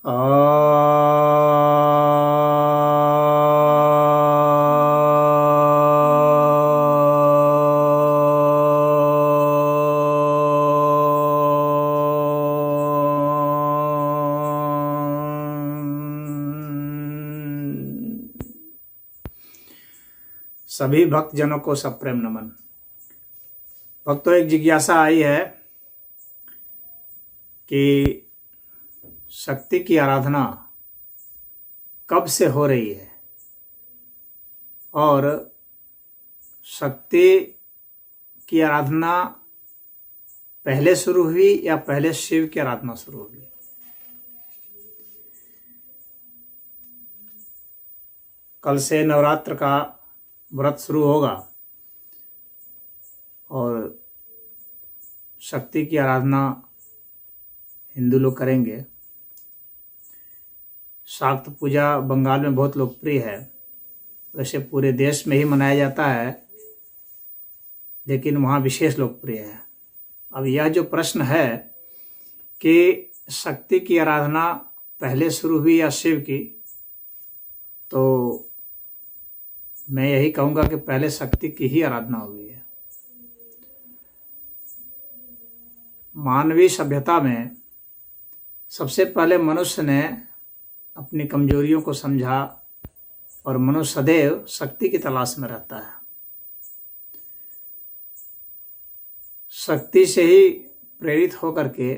सभी भक्तजनों को सप्रेम नमन। भक्तों, एक जिज्ञासा आई है कि शक्ति की आराधना कब से हो रही है और शक्ति की आराधना पहले शुरू हुई या पहले शिव की आराधना शुरू हुई। कल से नवरात्र का व्रत शुरू होगा और शक्ति की आराधना हिंदू लोग करेंगे। शाक्त पूजा बंगाल में बहुत लोकप्रिय है, वैसे पूरे देश में ही मनाया जाता है, लेकिन वहाँ विशेष लोकप्रिय है। अब यह जो प्रश्न है कि शक्ति की आराधना पहले शुरू हुई या शिव की, तो मैं यही कहूँगा कि पहले शक्ति की ही आराधना हुई है। मानवीय सभ्यता में सबसे पहले मनुष्य ने अपनी कमजोरियों को समझा और मनुष्य सदैव शक्ति की तलाश में रहता है। शक्ति से ही प्रेरित होकर के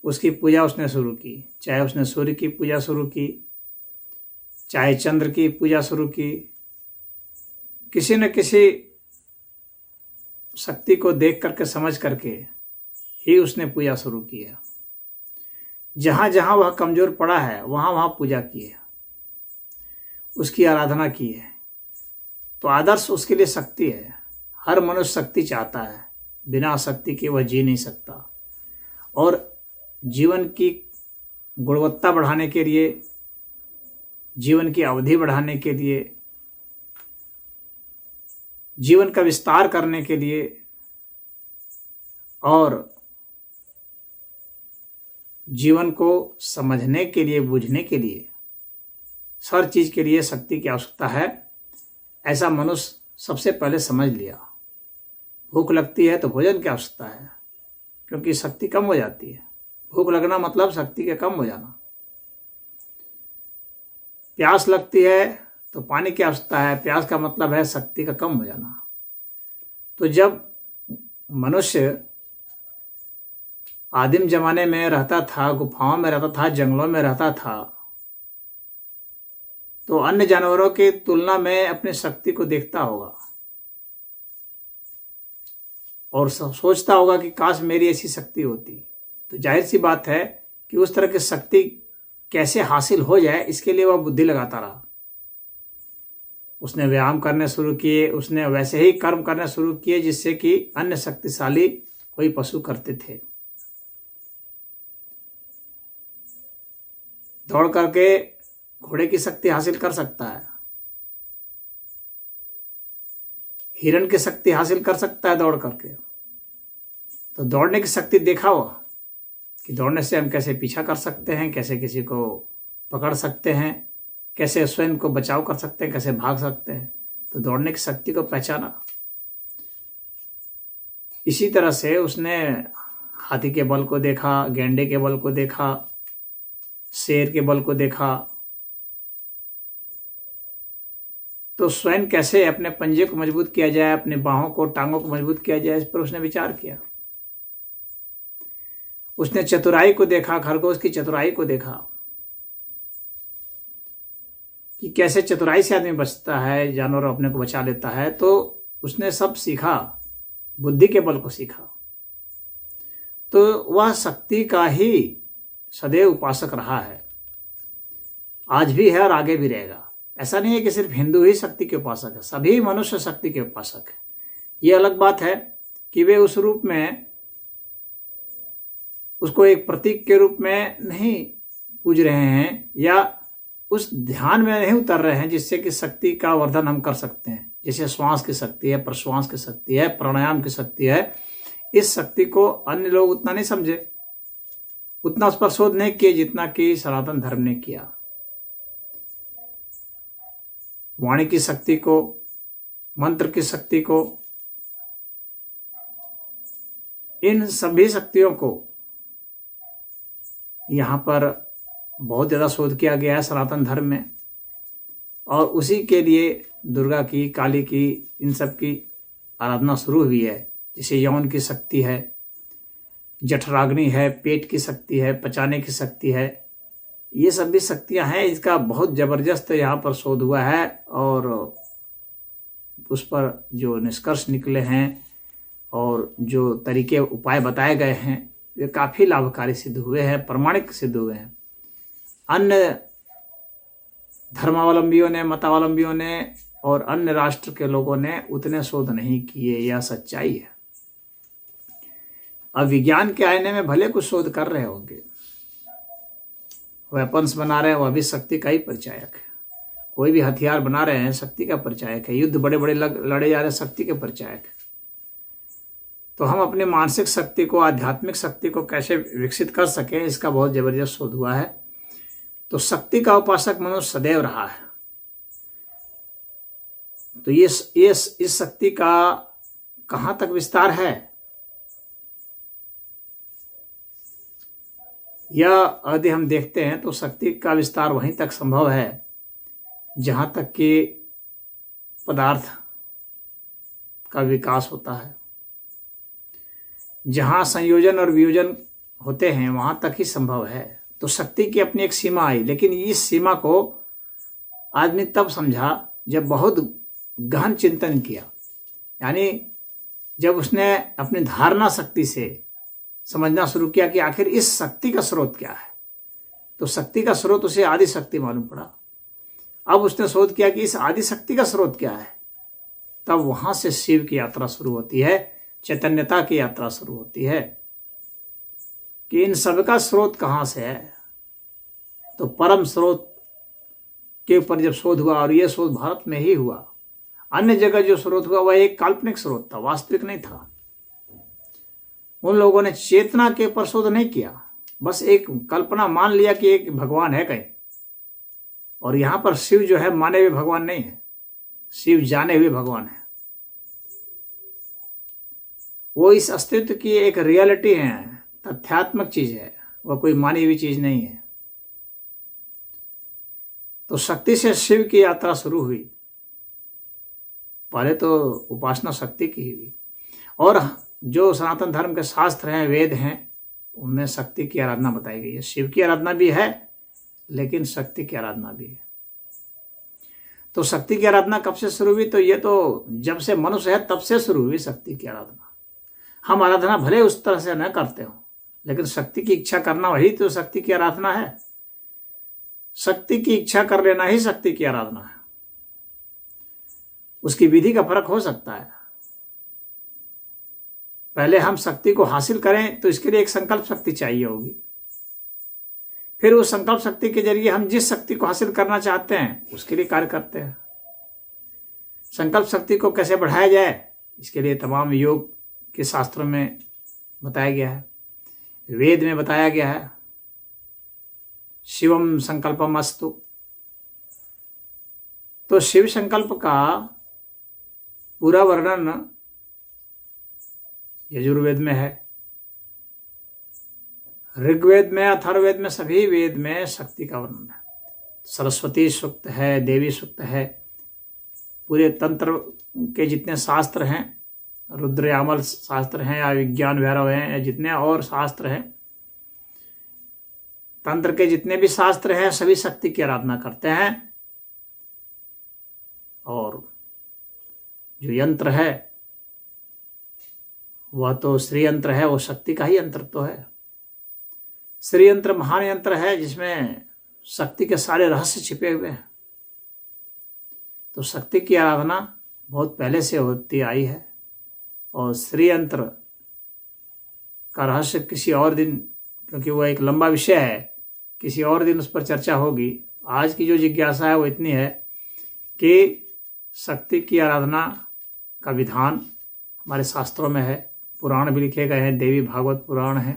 उसकी पूजा उसने शुरू की, चाहे उसने सूर्य की पूजा शुरू की, चाहे चंद्र की पूजा शुरू की, किसी न किसी शक्ति को देख करके समझ करके ही उसने पूजा शुरू की है। जहाँ जहाँ वह कमज़ोर पड़ा है वहाँ वहाँ पूजा की है, उसकी आराधना की है। तो आदर्श उसके लिए शक्ति है। हर मनुष्य शक्ति चाहता है, बिना शक्ति के वह जी नहीं सकता। और जीवन की गुणवत्ता बढ़ाने के लिए, जीवन की अवधि बढ़ाने के लिए, जीवन का विस्तार करने के लिए और जीवन को समझने के लिए, बूझने के लिए, हर चीज़ के लिए शक्ति की आवश्यकता है। ऐसा मनुष्य सबसे पहले समझ लिया। भूख लगती है तो भोजन की आवश्यकता है, क्योंकि शक्ति कम हो जाती है। भूख लगना मतलब शक्ति के कम हो जाना। प्यास लगती है तो पानी की आवश्यकता है, प्यास का मतलब है शक्ति का कम हो जाना। तो जब मनुष्य आदिम जमाने में रहता था, गुफाओं में रहता था, जंगलों में रहता था, तो अन्य जानवरों की तुलना में अपनी शक्ति को देखता होगा और सोचता होगा कि काश मेरी ऐसी शक्ति होती। तो जाहिर सी बात है कि उस तरह की शक्ति कैसे हासिल हो जाए, इसके लिए वह बुद्धि लगाता रहा। उसने व्यायाम करने शुरू किए, उसने वैसे ही कर्म करने शुरू किए जिससे कि अन्य शक्तिशाली कोई पशु करते थे। दौड़ करके घोड़े की शक्ति हासिल कर सकता है, हिरण की शक्ति हासिल कर सकता है दौड़ करके। तो दौड़ने की शक्ति देखा हुआ कि दौड़ने से हम कैसे पीछा कर सकते हैं, कैसे किसी को पकड़ सकते हैं, कैसे स्वयं को बचाव कर सकते हैं, कैसे भाग सकते हैं। तो दौड़ने की शक्ति को पहचाना। इसी तरह से उसने हाथी के बल को देखा, गैंडे के बल को देखा, शेर के बल को देखा। तो स्वयं कैसे अपने पंजे को मजबूत किया जाए, अपने बाहों को, टांगों को मजबूत किया जाए, इस पर उसने विचार किया। उसने चतुराई को देखा, खरगोश की चतुराई को देखा कि कैसे चतुराई से आदमी बचता है, जानवर अपने को बचा लेता है। तो उसने सब सीखा, बुद्धि के बल को सीखा। तो वह शक्ति का ही सदैव उपासक रहा है, आज भी है और आगे भी रहेगा। ऐसा नहीं है कि सिर्फ हिंदू ही शक्ति के उपासक है, सभी मनुष्य शक्ति के उपासक है। ये अलग बात है कि वे उस रूप में उसको एक प्रतीक के रूप में नहीं पूज रहे हैं या उस ध्यान में नहीं उतर रहे हैं जिससे कि शक्ति का वर्धन हम कर सकते हैं। जैसे श्वास की शक्ति है, प्रश्वास की शक्ति है, प्राणायाम की शक्ति है। इस शक्ति को अन्य लोग उतना नहीं समझे उतना उस पर शोध नहीं किए जितना कि सनातन धर्म ने किया। वाणी की शक्ति को, मंत्र की शक्ति को, इन सभी शक्तियों को यहाँ पर बहुत ज़्यादा शोध किया गया है सनातन धर्म में। और उसी के लिए दुर्गा की, काली की, इन सब की आराधना शुरू हुई है। जैसे यौन की शक्ति है, जठराग्नि है, पेट की शक्ति है, पचाने की शक्ति है, ये सब भी शक्तियाँ हैं। इसका बहुत ज़बरदस्त यहाँ पर शोध हुआ है और उस पर जो निष्कर्ष निकले हैं और जो तरीके उपाय बताए गए हैं वे काफ़ी लाभकारी सिद्ध हुए हैं, प्रमाणिक सिद्ध हुए हैं। अन्य धर्मावलंबियों ने, मतावलंबियों ने और अन्य राष्ट्र के लोगों ने उतने शोध नहीं किए, यह सच्चाई है। अब विज्ञान के आईने में भले कुछ शोध कर रहे होंगे, वेपन्स बना रहे हैं, वह भी शक्ति का ही परिचायक है। कोई भी हथियार बना रहे हैं, शक्ति का परिचायक है। युद्ध बड़े बड़े लड़े जा रहे हैं, शक्ति के परिचायक है। तो हम अपनी मानसिक शक्ति को, आध्यात्मिक शक्ति को कैसे विकसित कर सकें, इसका बहुत जबरदस्त शोध हुआ है। तो शक्ति का उपासक मनुष्य सदैव रहा है। तो ये इस शक्ति का कहाँ तक विस्तार है, यह यदि हम देखते हैं तो शक्ति का विस्तार वहीं तक संभव है जहाँ तक कि पदार्थ का विकास होता है। जहाँ संयोजन और वियोजन होते हैं वहाँ तक ही संभव है। तो शक्ति की अपनी एक सीमा आई, लेकिन इस सीमा को आदमी तब समझा जब बहुत गहन चिंतन किया। यानी जब उसने अपनी धारणा शक्ति से समझना शुरू किया कि आखिर इस शक्ति का स्रोत क्या है। तो शक्ति का स्रोत उसे आदि शक्ति मालूम पड़ा। अब उसने शोध किया कि इस आदि शक्ति का स्रोत क्या है। तब वहां से शिव की यात्रा शुरू होती है, चैतन्यता की यात्रा शुरू होती है कि इन सब का स्रोत कहाँ से है। तो परम स्रोत के ऊपर जब शोध हुआ, और यह शोध भारत में ही हुआ, अन्य जगह जो स्रोत हुआ वह एक काल्पनिक स्रोत था, वास्तविक नहीं था। उन लोगों ने चेतना के ऊपर शोध नहीं किया, बस एक कल्पना मान लिया कि एक भगवान है कहीं। और यहां पर शिव जो है माने हुए भगवान नहीं है, शिव जाने हुए भगवान है। वो इस अस्तित्व की एक रियलिटी है, तथ्यात्मक चीज है, वह कोई मानी हुई चीज नहीं है। तो शक्ति से शिव की यात्रा शुरू हुई। पहले तो उपासना शक्ति की ही हुई, और जो सनातन धर्म के शास्त्र हैं, वेद हैं, उनमें शक्ति की आराधना बताई गई है। शिव की आराधना भी है, लेकिन शक्ति की आराधना भी है। तो शक्ति की आराधना कब से शुरू हुई? तो ये तो जब से मनुष्य है तब से शुरू हुई शक्ति की आराधना। हम आराधना भले उस तरह से न करते हो, लेकिन शक्ति की इच्छा करना वही तो शक्ति की आराधना है। शक्ति की इच्छा कर लेना ही शक्ति की आराधना है। उसकी विधि का फर्क हो सकता है। पहले हम शक्ति को हासिल करें तो इसके लिए एक संकल्प शक्ति चाहिए होगी। फिर उस संकल्प शक्ति के जरिए हम जिस शक्ति को हासिल करना चाहते हैं उसके लिए कार्य करते हैं। संकल्प शक्ति को कैसे बढ़ाया जाए, इसके लिए तमाम योग के शास्त्रों में बताया गया है, वेद में बताया गया है। शिवम संकल्पम अस्तु। तो शिव संकल्प का पूरा वर्णन यजुर्वेद में है, ऋग्वेद में, अथर्ववेद में, सभी वेद में शक्ति का वर्णन है। सरस्वती सूक्त है, देवी सूक्त है, पूरे तंत्र के जितने शास्त्र हैं, रुद्रयामल शास्त्र हैं या विज्ञान भैरव हैं या जितने और शास्त्र हैं, तंत्र के जितने भी शास्त्र हैं, सभी शक्ति की आराधना करते हैं। और जो यंत्र है वह तो श्री यंत्र है, वो शक्ति का ही यंत्र तो है। श्री यंत्र महान यंत्र है जिसमें शक्ति के सारे रहस्य छिपे हुए हैं। तो शक्ति की आराधना बहुत पहले से होती आई है, और श्री यंत्र का रहस्य किसी और दिन, क्योंकि वह एक लंबा विषय है, किसी और दिन उस पर चर्चा होगी। आज की जो जिज्ञासा है वो इतनी है कि शक्ति की आराधना का विधान हमारे शास्त्रों में है, पुराण भी लिखे गए हैं, देवी भागवत पुराण है,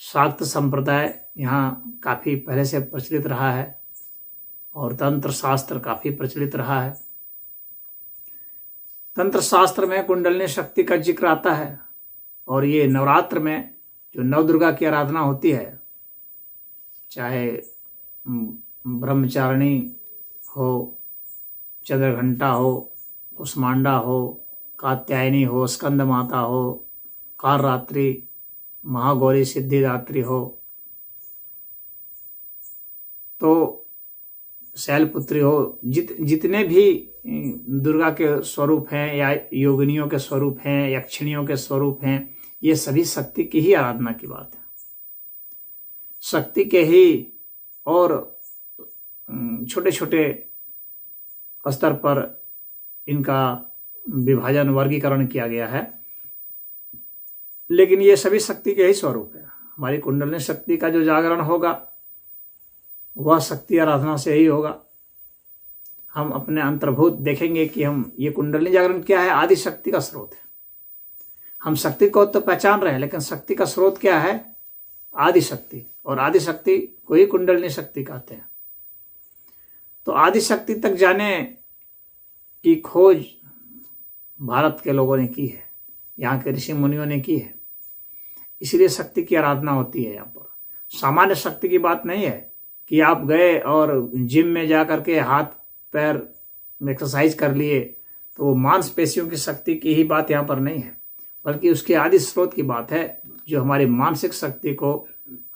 शाक्त संप्रदाय यहाँ काफ़ी पहले से प्रचलित रहा है और तंत्र शास्त्र काफ़ी प्रचलित रहा है। तंत्र शास्त्र में कुंडलिनी शक्ति का जिक्र आता है और ये नवरात्र में जो नवदुर्गा की आराधना होती है, चाहे ब्रह्मचारिणी हो, चंद्रघंटा हो, कुष्मांडा हो, कात्यायनी हो, स्कंद माता हो, कालरात्रि, महागौरी सिद्धिदात्री हो, तो शैलपुत्री हो, जितने भी दुर्गा के स्वरूप हैं या योगिनियों के स्वरूप हैं, यक्षिणियों के स्वरूप हैं, ये सभी शक्ति की ही आराधना की बात है। शक्ति के ही और छोटे छोटे स्तर पर इनका विभाजन वर्गीकरण किया गया है, लेकिन ये सभी शक्ति के ही स्वरूप है। हमारी कुंडलिनी शक्ति का जो जागरण होगा वह शक्ति आराधना से ही होगा। हम अपने अंतर्भूत देखेंगे कि हम ये कुंडलिनी जागरण क्या है, आदि शक्ति का स्रोत है। हम शक्ति को तो पहचान रहे हैं, लेकिन शक्ति का स्रोत क्या है, आदि शक्ति, और आदि शक्ति को ही कुंडलिनी शक्ति कहते हैं। तो आदि शक्ति तक जाने की खोज भारत के लोगों ने की है, यहाँ के ऋषि मुनियों ने की है, इसलिए शक्ति की आराधना होती है। यहाँ पर सामान्य शक्ति की बात नहीं है कि आप गए और जिम में जा कर के हाथ पैर एक्सरसाइज कर लिए, तो वो मांसपेशियों की शक्ति की ही बात यहाँ पर नहीं है, बल्कि उसके आदि स्रोत की बात है, जो हमारी मानसिक शक्ति को,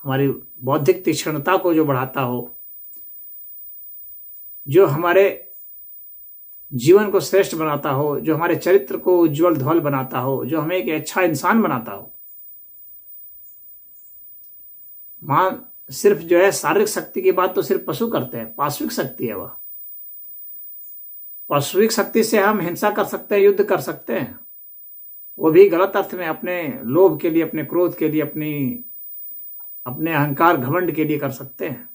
हमारी बौद्धिक तीक्ष्णता को जो बढ़ाता हो, जो हमारे जीवन को श्रेष्ठ बनाता हो, जो हमारे चरित्र को उज्जवल ध्वल बनाता हो, जो हमें एक अच्छा इंसान बनाता हो। सिर्फ जो है शारीरिक शक्ति की बात तो सिर्फ पशु करते हैं, पाश्विक शक्ति है वह। पाश्विक शक्ति से हम हिंसा कर सकते हैं, युद्ध कर सकते हैं, वो भी गलत अर्थ में, अपने लोभ के लिए, अपने क्रोध के लिए, अपने अहंकार घमंड के लिए कर सकते हैं।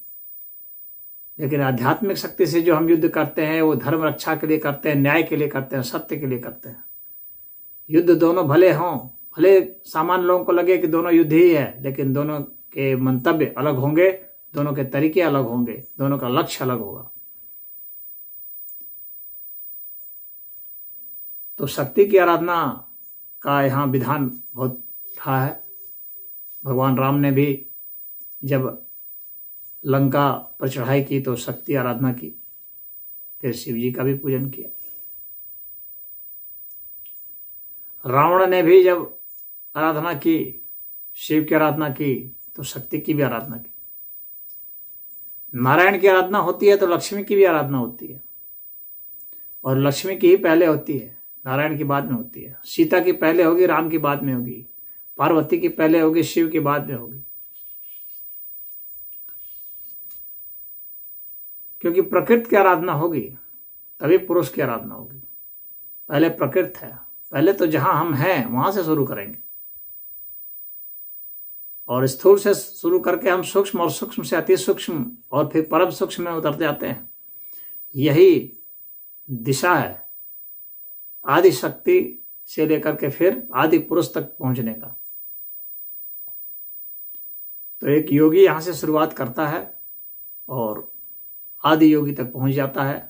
लेकिन आध्यात्मिक शक्ति से जो हम युद्ध करते हैं वो धर्म रक्षा के लिए करते हैं, न्याय के लिए करते हैं, सत्य के लिए करते हैं। युद्ध दोनों भले हों, भले सामान्य लोगों को लगे कि दोनों युद्ध ही है, लेकिन दोनों के मंतव्य अलग होंगे, दोनों के तरीके अलग होंगे, दोनों का लक्ष्य अलग होगा। तो शक्ति की आराधना का यहाँ विधान बहुत रहा है। भगवान राम ने भी जब लंका पर चढ़ाई की तो शक्ति आराधना की, फिर शिव जी का भी पूजन किया। रावण ने भी जब आराधना की, शिव की आराधना की, तो शक्ति की भी आराधना की। नारायण की आराधना होती है तो लक्ष्मी की भी आराधना होती है, और लक्ष्मी की ही पहले होती है, नारायण की बाद में होती है। सीता की पहले होगी, राम की बाद में होगी। पार्वती की पहले होगी, शिव की बाद में होगी। क्योंकि प्रकृति की आराधना होगी तभी पुरुष की आराधना होगी। पहले प्रकृति है, पहले तो जहां हम हैं वहां से शुरू करेंगे, और स्थूल से शुरू करके हम सूक्ष्म, और सूक्ष्म से अति सूक्ष्म, और फिर परम सूक्ष्म में उतर जाते हैं। यही दिशा है आदि शक्ति से लेकर के फिर आदि पुरुष तक पहुंचने का। तो एक योगी यहां से शुरुआत करता है और आदि योगी तक पहुंच जाता है,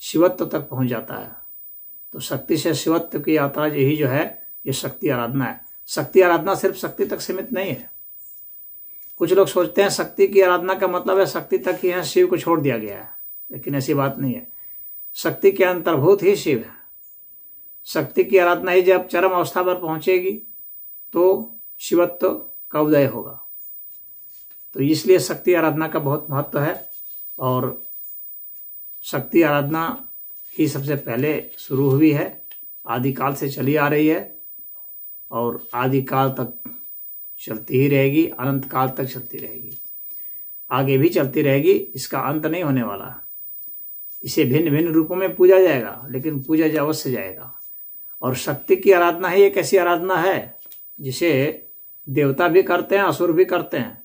शिवत्व तक पहुंच जाता है। तो शक्ति से शिवत्व की यात्रा यही जो है, ये शक्ति आराधना है। शक्ति आराधना सिर्फ शक्ति तक सीमित नहीं है। कुछ लोग सोचते हैं शक्ति की आराधना का मतलब है शक्ति तक ही है, शिव को छोड़ दिया गया है, लेकिन ऐसी बात नहीं है। शक्ति के अंतर्भूत ही शिव है। शक्ति की आराधना ही जब चरम अवस्था पर पहुंचेगी तो शिवत्व का उदय होगा। तो इसलिए शक्ति आराधना का बहुत महत्व है, और शक्ति आराधना ही सबसे पहले शुरू हुई है, आदिकाल से चली आ रही है, और आदिकाल तक चलती ही रहेगी, अनंत काल तक चलती रहेगी, आगे भी चलती रहेगी। इसका अंत नहीं होने वाला। इसे भिन्न भिन्न रूपों में पूजा जाएगा, लेकिन पूजा अवश्य जाएगा। और शक्ति की आराधना ही एक ऐसी आराधना है जिसे देवता भी करते हैं, असुर भी करते हैं,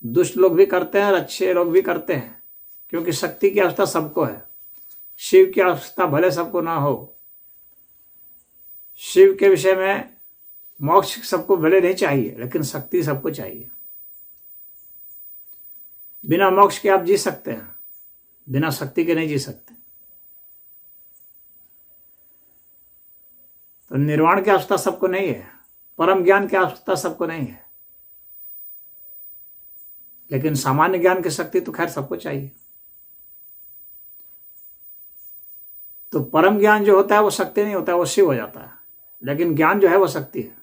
दुष्ट लोग भी करते हैं और अच्छे लोग भी करते हैं, क्योंकि शक्ति की अवस्था सबको है। शिव की अवस्था भले सबको ना हो, शिव के विषय में मोक्ष सबको भले नहीं चाहिए, लेकिन शक्ति सबको चाहिए। बिना मोक्ष के आप जी सकते हैं, बिना शक्ति के नहीं जी सकते। तो निर्वाण की आवश्यकता सबको नहीं है, परम ज्ञान की आवश्यकता सबको नहीं है, लेकिन सामान्य ज्ञान की शक्ति तो खैर सबको चाहिए। तो परम ज्ञान जो होता है वो शक्ति नहीं होता है, वो शिव हो जाता है, लेकिन ज्ञान जो है वो शक्ति है।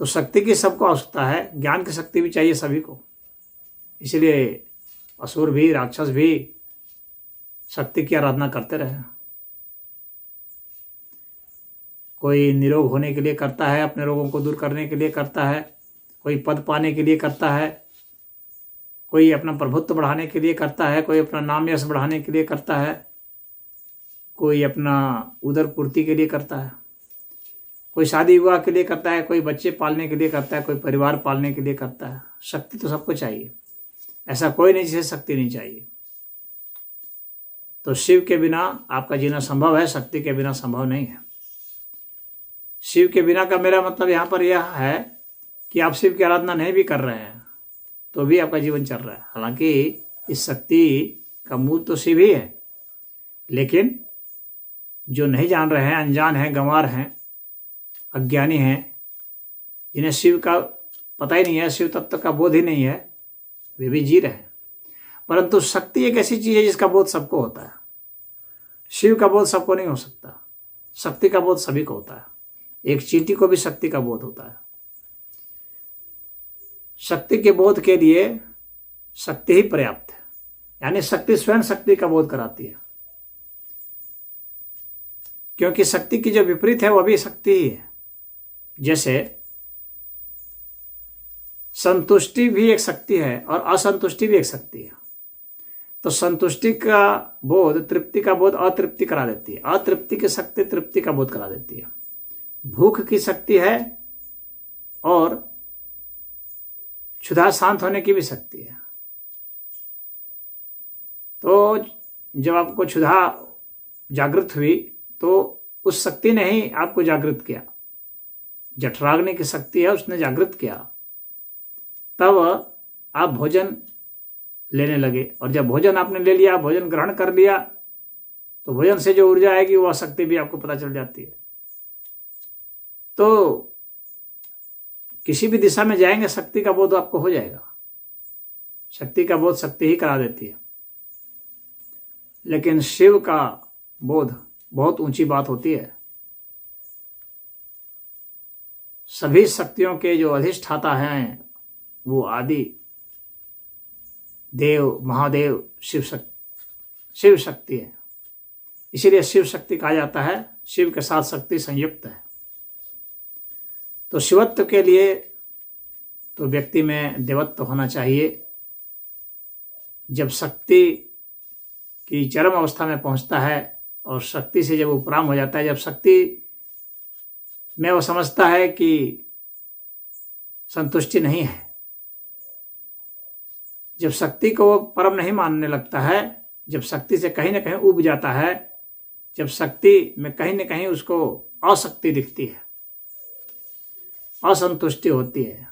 तो शक्ति की सबको आवश्यकता है, ज्ञान की शक्ति भी चाहिए सभी को। इसलिए असुर भी, राक्षस भी शक्ति की आराधना करते रहे। कोई निरोग होने के लिए करता है, अपने रोगों को दूर करने के लिए करता है, कोई पद पाने के लिए करता है, कोई अपना प्रभुत्व बढ़ाने के लिए करता है, कोई अपना नाम यश बढ़ाने के लिए करता है, कोई अपना उदर पूर्ति के लिए करता है, कोई शादी विवाह के लिए करता है, कोई बच्चे पालने के लिए करता है, कोई परिवार पालने के लिए करता है। शक्ति तो सबको चाहिए, ऐसा कोई नहीं जिसे शक्ति नहीं चाहिए। तो शिव के बिना आपका जीना संभव है, शक्ति के बिना संभव नहीं है। शिव के बिना का मेरा मतलब यहाँ पर यह है कि आप शिव की आराधना नहीं भी कर रहे हैं तो भी आपका जीवन चल रहा है। हालांकि इस शक्ति का मूल तो शिव ही है, लेकिन जो नहीं जान रहे हैं, अनजान हैं, गंवार हैं, अज्ञानी हैं, जिन्हें शिव का पता ही नहीं है, शिव तत्व का बोध ही नहीं है, वे भी जी रहे हैं। परंतु शक्ति एक ऐसी चीज है जिसका बोध सबको होता है। शिव का बोध सबको नहीं हो सकता, शक्ति का बोध सभी को होता है। एक चींटी को भी शक्ति का बोध होता है। शक्ति के बोध के लिए शक्ति ही पर्याप्त है, यानी शक्ति स्वयं शक्ति का बोध कराती है, क्योंकि शक्ति की जो विपरीत है वह भी शक्ति ही है। जैसे संतुष्टि भी एक शक्ति है और असंतुष्टि भी एक शक्ति है। तो संतुष्टि का बोध तृप्ति का बोध अतृप्ति करा देती है, अतृप्ति की शक्ति तृप्ति का बोध करा देती है। भूख की शक्ति है और क्षुधा शांत होने की भी शक्ति है। तो जब आपको क्षुधा जागृत हुई तो उस शक्ति ने ही आपको जागृत किया, जठराग्नि की शक्ति है, उसने जागृत किया। तब आप भोजन लेने लगे, और जब भोजन आपने ले लिया, भोजन ग्रहण कर लिया, तो भोजन से जो ऊर्जा आएगी वह शक्ति भी आपको पता चल जाती है। तो किसी भी दिशा में जाएंगे शक्ति का बोध आपको हो जाएगा। शक्ति का बोध शक्ति ही करा देती है। लेकिन शिव का बोध बहुत ऊंची बात होती है। सभी शक्तियों के जो अधिष्ठाता हैं वो आदि देव महादेव शिव शक्ति है। इसीलिए शिव शक्ति कहा जाता है। शिव के साथ शक्ति संयुक्त है। तो शिवत्व के लिए तो व्यक्ति में देवत्व होना चाहिए। जब शक्ति की चरम अवस्था में पहुंचता है और शक्ति से जब उपराम हो जाता है, जब शक्ति में वो समझता है कि संतुष्टि नहीं है, जब शक्ति को वो परम नहीं मानने लगता है, जब शक्ति से कहीं ना कहीं उब जाता है, जब शक्ति में कहीं ना कहीं उसको अशक्ति दिखती है, असंतुष्टि होती है,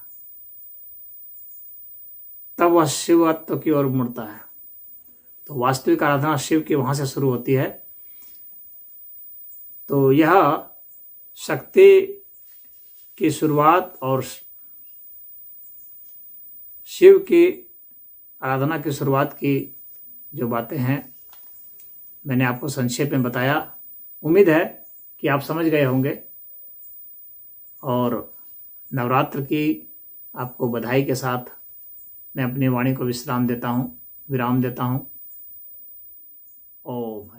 तब वह शिवत्व की ओर मुड़ता है। तो वास्तविक आराधना शिव की वहां से शुरू होती है। तो यह शक्ति की शुरुआत और शिव की आराधना की शुरुआत की जो बातें हैं मैंने आपको संक्षेप में बताया। उम्मीद है कि आप समझ गए होंगे। और नवरात्र की आपको बधाई के साथ मैं अपनी वाणी को विराम देता हूँ। ओम।